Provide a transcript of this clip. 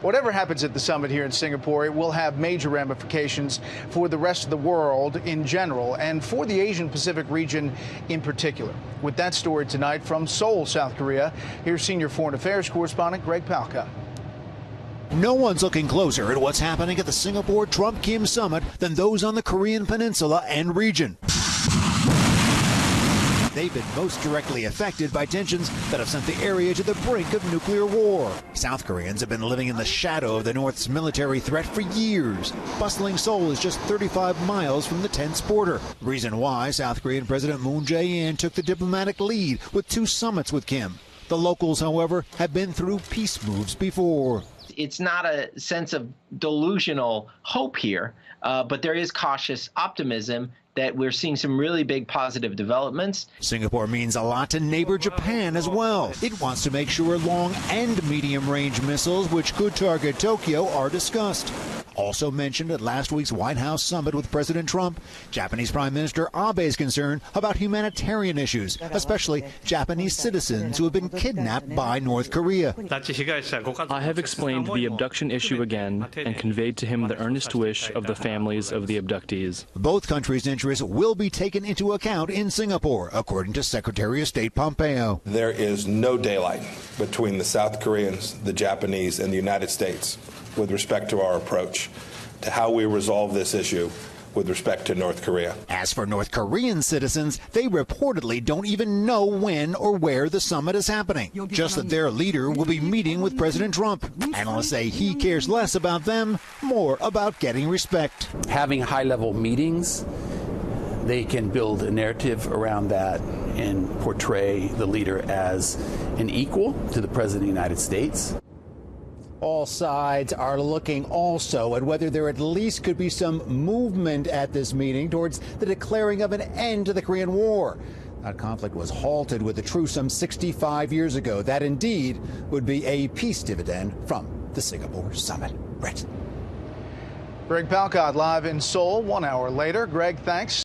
Whatever happens at the summit here in Singapore, it will have major ramifications for the rest of the world in general and for the Asian Pacific region in particular. With that story tonight from Seoul, South Korea, here's senior foreign affairs correspondent Greg Palkot. No one's looking closer at what's happening at the Singapore-Trump-Kim summit than those on the Korean peninsula and region. They've been most directly affected by tensions that have sent the area to the brink of nuclear war. South Koreans have been living in the shadow of the North's military threat for years. Bustling Seoul is just 35 miles from the tense border. Reason why South Korean President Moon Jae-in took the diplomatic lead with 2 summits with Kim. The locals, however, have been through peace moves before. It's not a sense of delusional hope here, but there is cautious optimism that we're seeing some really big positive developments. Singapore means a lot to neighbor Japan as well. It wants to make sure long and medium-range missiles, which could target Tokyo, are discussed. Also mentioned at last week's White House summit with President Trump, Japanese Prime Minister Abe's concern about humanitarian issues, especially Japanese citizens who have been kidnapped by North Korea. I have explained the abduction issue again and conveyed to him the earnest wish of the families of the abductees. Both countries' interests will be taken into account in Singapore, according to Secretary of State Pompeo. There is no daylight between the South Koreans, the Japanese, and the United States with respect to our approach to how we resolve this issue with respect to North Korea. As for North Korean citizens, they reportedly don't even know when or where the summit is happening, just that their leader will be meeting with President Trump. Analysts say he cares less about them, more about getting respect. Having high-level meetings, they can build a narrative around that and portray the leader as an equal to the President of the United States. All sides are looking also at whether there at least could be some movement at this meeting towards the declaring of an end to the Korean War. That conflict was halted with a truce some 65 years ago. That indeed would be a peace dividend from the Singapore summit. Brett. Greg Palkot live in Seoul 1 hour later. Greg, thanks.